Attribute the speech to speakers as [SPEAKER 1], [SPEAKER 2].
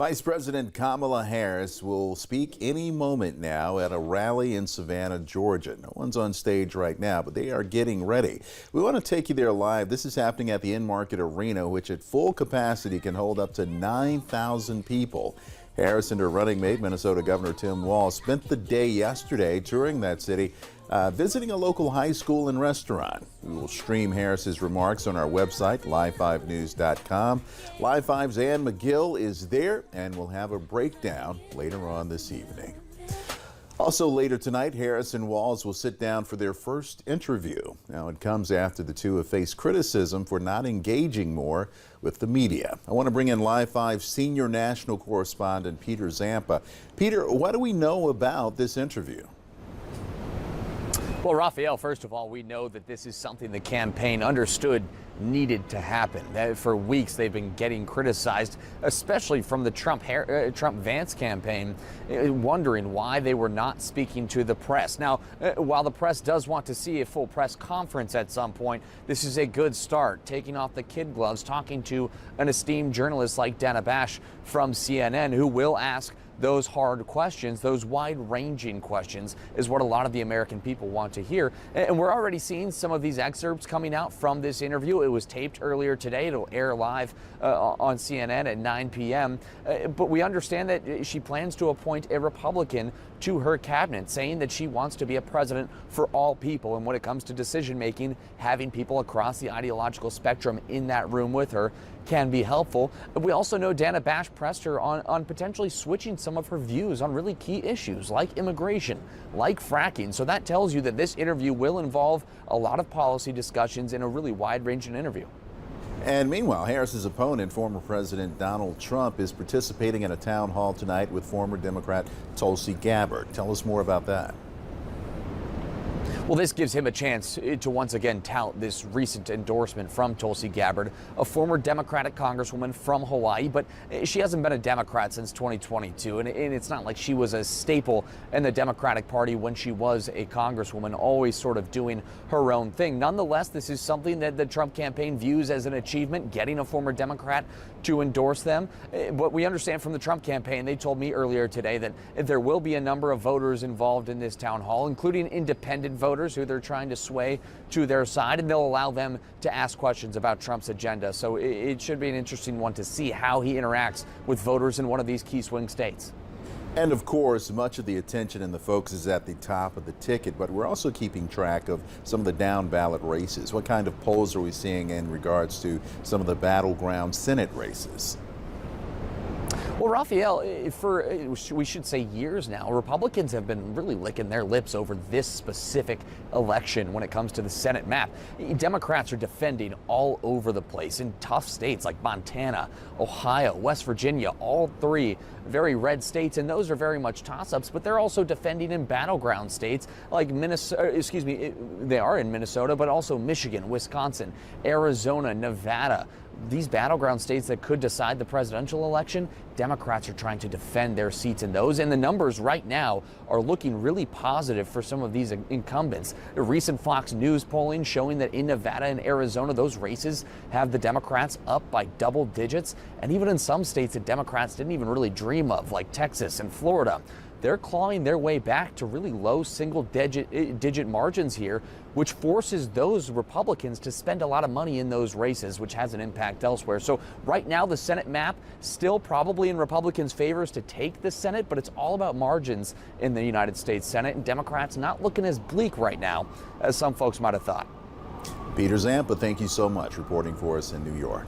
[SPEAKER 1] Vice President Kamala Harris will speak any moment now at a rally in Savannah, Georgia. No one's on stage right now, but they are getting ready. We want to take you there live. This is happening at the In-Market Arena, which at full capacity can hold up to 9,000 people. Harris and her running mate, Minnesota Governor Tim Walz, spent the day yesterday touring that city, visiting a local high school and restaurant. We will stream Harris's remarks on our website, live5news.com. Live 5's Ann McGill is there, and we'll have a breakdown later on this evening. Also later tonight, Harris and Walz will sit down for their first interview. Now, it comes after the two have faced criticism for not engaging more with the media. I want to bring in Live 5 senior national correspondent Peter Zampa. Peter, what do we know about this interview?
[SPEAKER 2] Well, Raphael, first of all, we know that this is something the campaign understood needed to happen. For weeks, they've been getting criticized, especially from the Trump-Vance campaign, wondering why they were not speaking to the press. Now, while the press does want to see a full press conference at some point, this is a good start, taking off the kid gloves, talking to an esteemed journalist like Dana Bash from CNN, who will ask those hard questions, those wide-ranging questions, is what a lot of the American people want to hear. And we're already seeing some of these excerpts coming out from this interview. It was taped earlier today. It'll air live on CNN at 9 p.m. But we understand that she plans to appoint a Republican to her cabinet, saying that she wants to be a president for all people. And when it comes to decision-making, having people across the ideological spectrum in that room with her can be helpful. We also know Dana Bash pressed her on potentially switching some of her views on really key issues like immigration, like fracking. So that tells you that this interview will involve a lot of policy discussions in a really wide-ranging interview.
[SPEAKER 1] And meanwhile, Harris's opponent, former President Donald Trump, is participating in a town hall tonight with former Democrat Tulsi Gabbard. Tell us more about that.
[SPEAKER 2] Well, this gives him a chance to once again tout this recent endorsement from Tulsi Gabbard, a former Democratic congresswoman from Hawaii, but she hasn't been a Democrat since 2022, and it's not like she was a staple in the Democratic Party when she was a congresswoman, always sort of doing her own thing. Nonetheless, this is something that the Trump campaign views as an achievement, getting a former Democrat to endorse them. What we understand from the Trump campaign, they told me earlier today that there will be a number of voters involved in this town hall, including independent voters who they're trying to sway to their side, and they'll allow them to ask questions about Trump's agenda. So it should be an interesting one to see how he interacts with voters in one of these key swing states.
[SPEAKER 1] And of course, much of the attention and the focus is at the top of the ticket, but we're also keeping track of some of the down ballot races. What kind of polls are we seeing in regards to some of the battleground Senate races?
[SPEAKER 2] Well, Raphael, we should say years now, Republicans have been really licking their lips over this specific election when it comes to the Senate map. Democrats are defending all over the place in tough states like Montana, Ohio, West Virginia, all three very red states, and those are very much toss-ups, but they're also defending in battleground states like Minnesota, they are in Minnesota, but also Michigan, Wisconsin, Arizona, Nevada. These battleground states that could decide the presidential election, Democrats are trying to defend their seats in those, and the numbers right now are looking really positive for some of these incumbents. The recent Fox News polling showing that in Nevada and Arizona, those races have the Democrats up by double digits, and even in some states that Democrats didn't even really dream of, like Texas and Florida. They're clawing their way back to really low single-digit margins here, which forces those Republicans to spend a lot of money in those races, which has an impact elsewhere. So right now, the Senate map still probably in Republicans' favors to take the Senate, but it's all about margins in the United States Senate, and Democrats not looking as bleak right now as some folks might have thought.
[SPEAKER 1] Peter Zampa, thank you so much, reporting for us in New York.